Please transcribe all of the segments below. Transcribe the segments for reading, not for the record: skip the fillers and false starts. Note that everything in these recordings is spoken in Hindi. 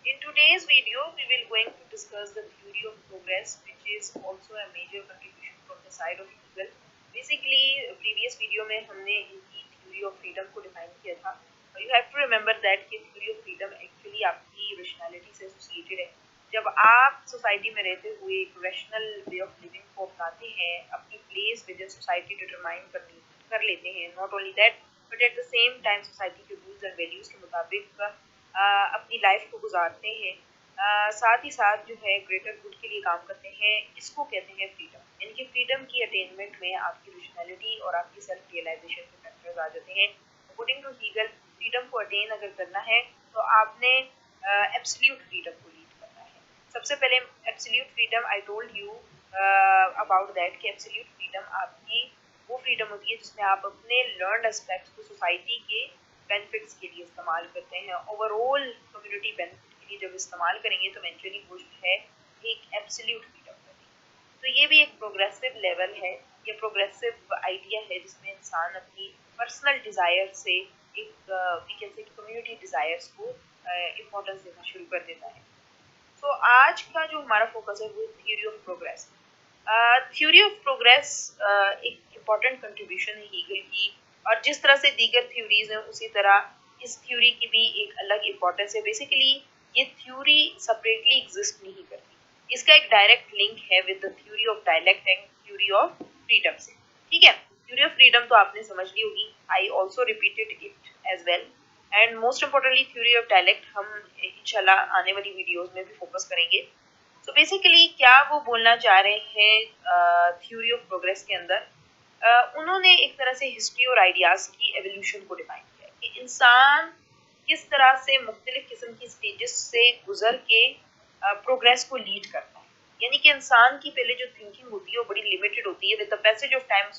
In today's video, we will going to discuss the theory of progress, which is also a major contribution from the side of Hegel. Basically, previous video में हमने इनकी theory of freedom को define किया था. You have to remember that कि theory of freedom actually आपकी rationality से associated है. जब आप society में रहते हुए एक rational way of living को अपनाते हैं, अपनी place within society determine कर लेते हैं. Not only that, but at the same time society के rules and values के मुताबिक अपनी लाइफ को गुजारते हैं, साथ ही साथ जो है ग्रेटर गुड के लिए काम करते हैं, इसको कहते हैं फ्रीडम. यानी कि फ्रीडम की अटेनमेंट में आपकी रेशनैलिटी और आपकी सेल्फ रियलाइजेशन के फैक्टर्स आ जाते हैं. अकॉर्डिंग टू हीगल, फ्रीडम को अटेन अगर करना है तो आपने एब्सोल्यूट फ्रीडम को लीड करना है. सबसे पहले absolute freedom, I told you about that कि एब्सोल्यूट फ्रीडम आपकी वो फ्रीडम होती है जिसमें आप अपने लर्नड एस्पेक्ट्स को सोसाइटी के बेनिफिट्स के लिए इस्तेमाल करते हैं. ओवरऑल कम्युनिटी बेनिफिट के लिए जब इस्तेमाल करेंगे तो इवेंचुअली वो जो है एक एब्सोल्यूट फ्रीडम बनेगी. तो ये भी एक प्रोग्रेसिव लेवल है, ये प्रोग्रेसिव आइडिया है जिसमें इंसान अपनी पर्सनल डिज़ायर से एक we can say community desires को इम्पोर्टेंस देना शुरू कर देता है. तो आज का जो हमारा फोकस है वो theory of progress. Theory of progress एक इम्पॉर्टेंट कंट्रीब्यूशन है हीगल की, और जिस तरह से दीगर थ्योरीज हैं उसी तरह इस थ्योरी की भी एक अलग इम्पोर्टेंस है. बेसिकली ये थ्योरी सेपरेटली एग्जिस्ट नहीं करती, इसका एक डायरेक्ट लिंक है with the theory of dialect and theory of freedom से. ठीक है, थ्योरी ऑफ फ्रीडम तो आपने समझ ली होगी, I also repeated it as well. And most importantly theory of dialect हम इंशाल्लाह आने वाली वीडियोस में भी फोकस करेंगे. तो बेसिकली क्या वो बोलना चाह रहे हैं थ्योरी ऑफ प्रोग्रेस के अंदर, उन्होंने एक तरह से हिस्ट्री और आइडियाज की एवोल्यूशन को डिफाइन किया कि इंसान किस तरह से मुख्तलिफ किस्म की स्टेजेस से गुजर के प्रोग्रेस को लीड करता है. यानी कि इंसान की पहले जो थिंकिंग होती है वो बड़ी लिमिटेड होती है. With the passage of time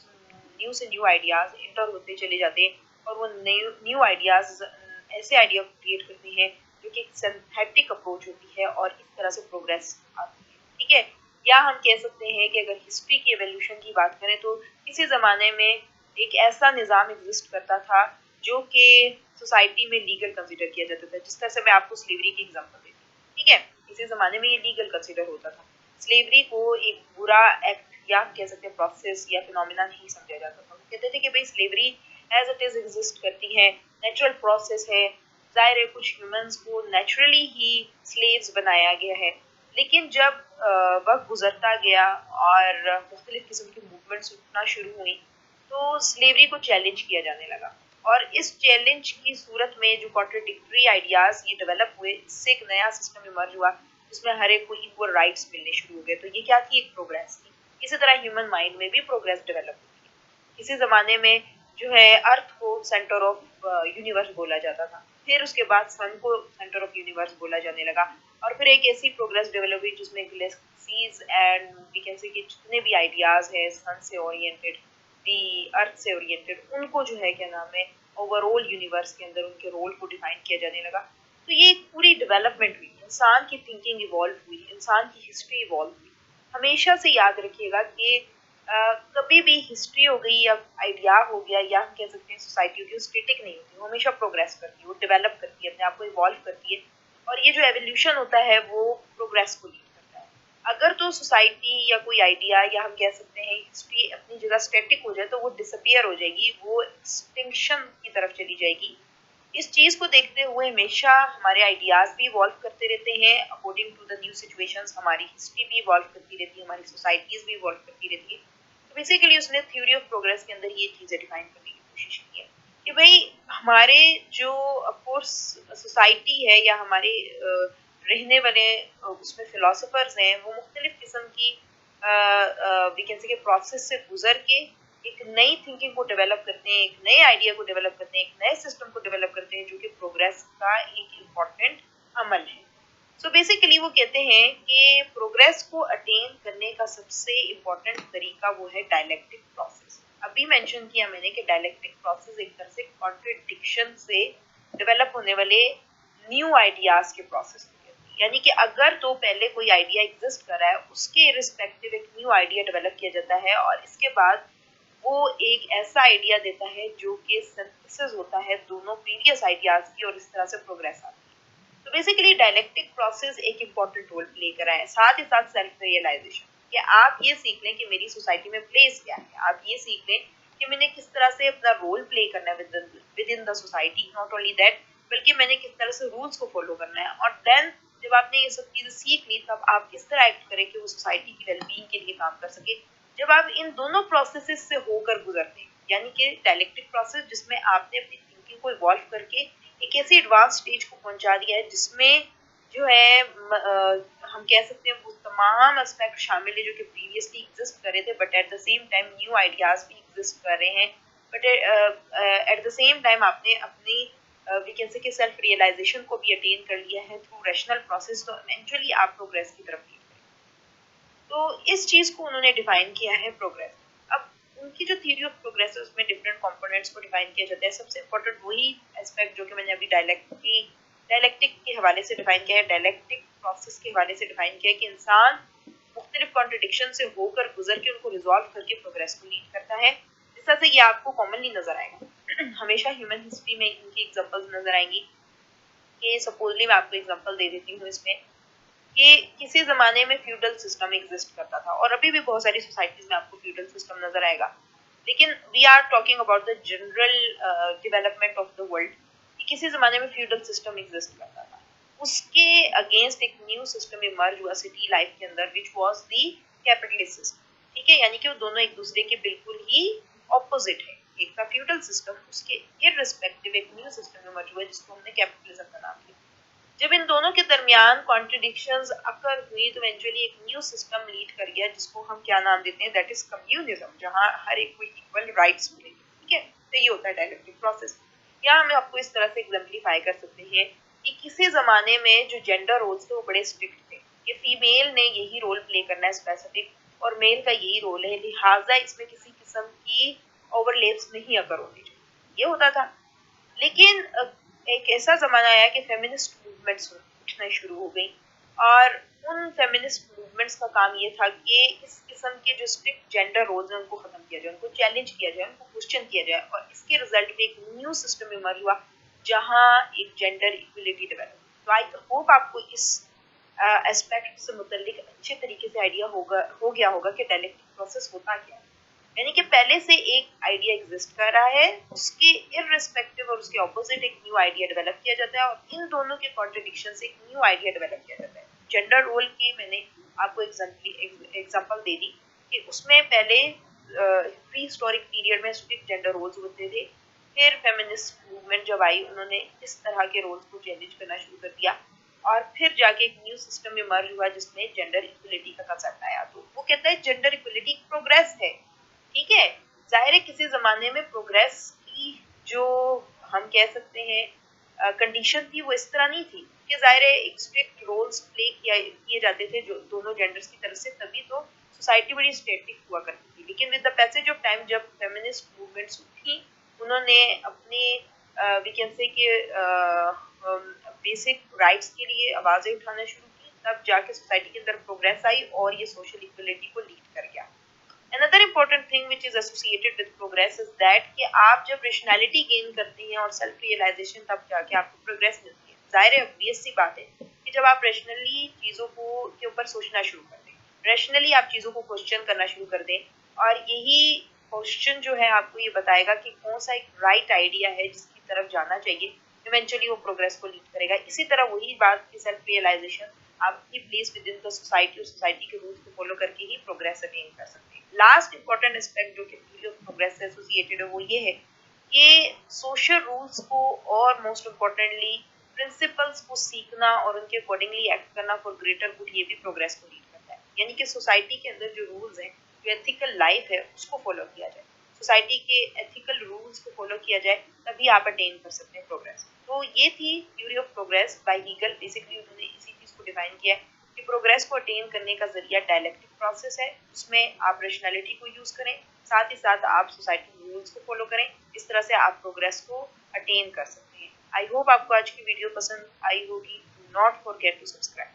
new से न्यू आइडियाज इंटर होते चले जाते हैं और वो न्यू आइडियाज ऐसे आइडिया क्रिएट करते हैं जो कि एक सिंथेटिक अप्रोच होती है और इस तरह से प्रोग्रेस आती है. ठीक है, या हम कह सकते हैं कि अगर हिस्ट्री की एवोल्यूशन की बात करें तो किसी ज़माने में एक ऐसा निज़ाम एग्जिस्ट करता था जो कि सोसाइटी में लीगल कंसिडर किया जाता था. जिस तरह से मैं आपको स्लेवरी की एग्जांपल देती हूँ. ठीक है, किसी ज़माने में ये लीगल कंसिडर होता था. स्लेवरी को एक बुरा एक्ट या कह सकते हैं प्रोसेस या फिनोमिना नहीं समझा जाता था. कहते थे कि भाई slavery as it is exist करती है, नेचुरल प्रोसेस है, जाहिर है कुछ ह्यूमंस को नेचुरली ही स्लेव्स बनाया गया है. लेकिन जब वक्त गुजरता गया और मुख्तलिफ किस्म की मूवमेंट्स उठना शुरू हुई तो स्लेवरी को चैलेंज किया जाने लगा. और इस चैलेंज की सूरत में जो कॉन्ट्रडिक्टरी आइडियाज ये डेवलप हुए, इससे एक नया सिस्टम इमर्ज हुआ जिसमें हर एक को इक्वल राइट्स मिलने शुरू हो गए. तो ये क्या थी, एक प्रोग्रेस थी. इसी तरह ह्यूमन माइंड में भी प्रोग्रेस डेवलप होती है. इसी जमाने में जो है अर्थ को सेंटर ऑफ यूनिवर्स बोला जाता था, फिर उसके बाद सन को सेंटर ऑफ यूनिवर्स बोला जाने लगा, और फिर एक ऐसी प्रोग्रेस डेवलप हुई जिसमें गैलेक्सीज एंड वी कैन से कि जितने भी आइडियाज है सन से ओरिएंटेड, दी अर्थ से ओरिएंटेड, उनको जो है क्या नाम है ओवरऑल यूनिवर्स के अंदर उनके रोल को डिफाइन किया जाने लगा. तो ये एक पूरी डेवलपमेंट हुई, इंसान की थिंकिंग इवॉल्व हुई, इंसान की हिस्ट्री इवॉल्व हुई. हमेशा से याद रखिएगा कि कभी भी हिस्ट्री हो गई या आइडिया हो गया या हम कह सकते हैं सोसाइटी होगी, वो स्टेटिक नहीं होती, वो हमेशा प्रोग्रेस करती है, वो डेवलप करती है, अपने आप को इवॉल्व करती है. और ये जो एवोल्यूशन होता है वो प्रोग्रेस को लीड करता है. अगर तो सोसाइटी या कोई आइडिया या हम कह सकते हैं हिस्ट्री अपनी जगह स्टैटिक हो जाए तो वो डिसअपियर हो जाएगी, वो एक्सटिंक्शन की तरफ चली जाएगी. इस चीज को देखते हुए हमेशा हमारे आइडियाज भी इवॉल्व करते रहते हैं according to the new situations. हमारी हिस्ट्री भी इवॉल्व करती रहती है, हमारी सोसाइटीज भी इवॉल्व करती रहती है. तो बेसिकली उसने थ्योरी ऑफ प्रोग्रेस के अंदर ये चीजें डिफाइन करने की कोशिश की है कि भाई हमारे जो ऑफकोर्स सोसाइटी है या हमारे रहने वाले उसमें फिलोसोफर्स हैं, वो मुख्तलिफ किस्म की वी कैन से प्रोसेस से गुजर के एक नई थिंकिंग को डेवलप करते हैं, एक नए आइडिया को डेवलप करते हैं, एक नए सिस्टम को डेवलप करते हैं जो कि प्रोग्रेस का एक इम्पॉर्टेंट अमल है. सो बेसिकली वो कहते हैं कि प्रोग्रेस को अटेन करने का सबसे इम्पोर्टेंट तरीका वो है डायलेक्टिक प्रोसेस. अभी मेंशन किया मैंने कि डायलेक्टिक प्रोसेस एक तरह से कॉन्ट्रडिक्शन से डेवलप होने वाले न्यू आइडियाज के प्रोसेस को कहते हैं. यानी कि अगर तो पहले कोई आइडिया एग्जिस्ट कर रहा है उसके रिस्पेक्टिव एक न्यू आइडिया डेवलप किया जाता है और इसके बाद वो एक ऐसा आइडिया देता है जो कि सिंथेसिस होता है दोनों प्रीवियस आइडियाज की और इस तरह से प्रोग्रेस आता है. तो बेसिकली डायलेक्टिक प्रोसेस एक इम्पॉर्टेंट रोल प्ले कर रहा है, साथ ही साथ सेल्फ रियलाइजेशन, कि आप ये सीख लें कि मेरी सोसाइटी में प्लेस क्या है, आप ये सीख लें कि मैंने किस तरह से अपना रोल प्ले करना है with in the society, not only that बल्कि मैंने किस तरह से रूल्स को फॉलो करना है। और देन जब आपने ये सब चीजें सीख ली तब आप किस तरह एक्ट करें कि वो सोसाइटी की वेलबींग के लिए काम कर सके। जब आप इन दोनों प्रोसेसेस से होकर गुजरते हैं, यानी कि डायलेक्टिक प्रोसेस जिसमें आपने अपनी थिंकिंग को इवॉल्व करके एक ऐसी एडवांस स्टेज को पहुंचा दिया है जिसमें जो है हम कह सकते हैं वो तमाम एस्पेक्ट शामिल है जो कि प्रीवियसली एग्जिस्ट कर रहे थे, but at the same time new ideas भी एग्जिस्ट कर रहे हैं, but at the same time आपने अपनी वी कैन से कि सेल्फ रियलाइजेशन को भी अटेन कर लिया है थ्रू रैशनल प्रोसेस, तो इवेंचुअली आप प्रोग्रेस की तरफ लीड करें। तो इस चीज को उन्होंने डिफाइन किया है प्रोग्रेस। अब उनकी जो थ्योरी ऑफ प्रोग्रेस है उसमें डिफरेंट कंपोनेंट्स को डिफाइन किया जाता है। सबसे इम्पोर्टेंट वही एस्पेक्ट जो कि मैंने अभी डायलेक्टिक के हवाले से डिफाइन किया है, डायलेक्टिक प्रोसेस के हवाले से डिफाइन किया है कि इंसान मुख्तलिफ कॉन्ट्रडिक्शन से होकर गुजर के उनको रिजॉल्व करके प्रोग्रेस को लीड करता है। जिस तरह से ये आपको कॉमनली नजर आएगा हमेशा ह्यूमन हिस्ट्री में इनकी एग्जांपल्स नजर आएंगी। कि सपोजली मैं आपको एग्जांपल दे देती हूँ इसमें कि किसी जमाने में फ्यूडल सिस्टम एग्जिस्ट करता था, और अभी भी बहुत सारी सोसाइटीज में आपको फ्यूडल सिस्टम नजर आएगा, लेकिन we are talking about the general development of the world. किसी जमाने में फ्यूडल सिस्टम एग्जिस्ट करता था, उसके अगेंस्ट एक न्यू सिस्टम इमर्ज हुआ सिटी लाइफ के अंदर which was the capitalist system. ठीक है, यानी कि वो दोनों एक दूसरे के बिल्कुल ही ऑपोजिट है। एक था फ्यूडल सिस्टम, उसके इररिस्पेक्टिव एक न्यू सिस्टम इमर्ज हुआ जिसको हमने कैपिटलिज्म का नाम दिया। जब इन दोनों के दरमियान कॉन्ट्रडिक्शंस अकर हुई तो इवेंचुअली एक न्यू सिस्टम लीड कर गया जिसको हम क्या नाम देते हैं, दैट इज कम्युनिज्म, जहां हर एक को इक्वल राइट्स मिलेंगे। ठीक है, तो ये होता है डायलेक्टिक प्रोसेस। या हम आपको इस तरह से एग्जाम्पलीफाई कर सकते हैं कि किसी जमाने में जो जेंडर रोल्स थे वो बड़े स्ट्रिक्ट थे, कि फीमेल ने यही रोल प्ले करना है स्पेसिफिक और मेल का यही रोल है, लिहाजा इसमें किसी किस्म की ओवरलैप्स नहीं अकर होनी चाहिए, ये होता था। लेकिन एक ऐसा जमाना आया कि फेमिनिस्ट मूवमेंट्स उठना शुरू हो गई, और उन फेमिनिस्ट मूवमेंट्स का काम ये था कि इस किस्म के जो स्ट्रिक्ट जेंडर रोल्स हैं उनको खत्म किया जाए, उनको चैलेंज किया जाए, उनको क्वेश्चन किया जाए, और इसके रिजल्ट में एक न्यू सिस्टम इमर्ज हुआ जहां एक जेंडर इक्वलिटी डेवलप। तो आई होप आपको इस एस्पेक्ट से मुतल्लिक अच्छे तरीके से आइडिया हो गया होगा कि डायलेक्टिक प्रोसेस होता क्या है। यानी कि पहले से एक आइडिया एग्जिस्ट कर रहा है, उसके इररिस्पेक्टिव और उसके ऑपोजिट एक न्यू आइडिया डेवलप किया जाता है, और इन दोनों के कॉन्ट्रडिक्शन से एक न्यू आइडिया डेवलप किया जाता है। जेंडर रोल की मैंने आपको एग्जांपल दे दी कि उसमें पहले प्री हिस्टोरिक पीरियड में स्ट्रिक्ट जेंडर रोल्स होते थे, फिर फेमिनिस्ट मूवमेंट जब आई उन्होंने इस तरह के रोल्स को चैलेंज करना शुरू कर दिया, और फिर जाके एक न्यू सिस्टम इमर्ज हुआ जिसमें जेंडर इक्वलिटी का कंसेप्ट आया। तो वो कहता है जेंडर इक्वलिटी प्रोग्रेस है। ठीक है, जाहिर है किसी जमाने में प्रोग्रेस की जो हम कह सकते हैं कंडीशन थी वो इस तरह नहीं थी कि जाहिर है एक स्ट्रिक्ट रोल्स प्ले किए जाते थे जो दोनों जेंडर्स की तरफ से, तभी तो सोसाइटी बड़ी स्टैटिक हुआ करती थी। लेकिन with the passage of time जब फेमिनिस्ट मूवमेंट्स उठी, उन्होंने अपने वी कैन से कि बेसिक राइट्स के लिए आवाजें उठाना शुरू की, तब जाके सोसाइटी के अंदर प्रोग्रेस आई और ये सोशल इक्वलिटी को लीड कर गया। Another important thing which is associated with progress is that कि आप जब रेशनैलिटी गेन करते हैं और सेल्फ रियलाइजेशन तब जाके आपको प्रोग्रेस मिलती है। जाहिर है ऑब्वियस सी बात है कि जब आप रेशनली चीज़ों को के ऊपर सोचना शुरू कर दें, रेशनली आप चीज़ों को क्वेश्चन करना शुरू कर दें, और यही क्वेश्चन जो है आपको ये बताएगा कि कौन सा एक राइट आइडिया है जिसकी तरफ जाना चाहिए, इवेंचुअली वो प्रोग्रेस को लीड करेगा। इसी तरह वही बात की सेल्फ रियलाइजेशन आपकी place with in the society और सोसाइटी के रूल्स को फॉलो करके ही प्रोग्रेस अटेन कर सकते हैं। लास्ट इंपॉर्टेंट एस्पेक्ट जो कि थ्योरी ऑफ प्रोग्रेस से एसोसिएटेड है वो ये है कि सोशल रूल्स को और मोस्ट इम्पोर्टेंटली प्रिंसिपल्स को सीखना और उनके अकॉर्डिंगली एक्ट करना फॉर ग्रेटर गुड, ये भी प्रोग्रेस को लीड करता है। यानी कि सोसाइटी के अंदर जो रूल्स हैं, जो एथिकल लाइफ है, उसको फॉलो किया जाए, सोसाइटी के एथिकल रूल्स को फॉलो किया जाए, तभी आप अटेन कर सकते हैं प्रोग्रेस। तो ये थी theory of progress by Hegel. Basically उन्होंने इसी चीज को डिफाइन किया है कि प्रोग्रेस को अटेन करने का जरिया डायलेक्टिक प्रोसेस है, उसमें आप रेशनैलिटी को यूज करें, साथ ही साथ आप सोसाइटी रूल्स को फॉलो करें, इस तरह से आप प्रोग्रेस को अटेन कर सकते हैं। आई होप आपको आज की वीडियो पसंद आई होगी। Do not forget to subscribe.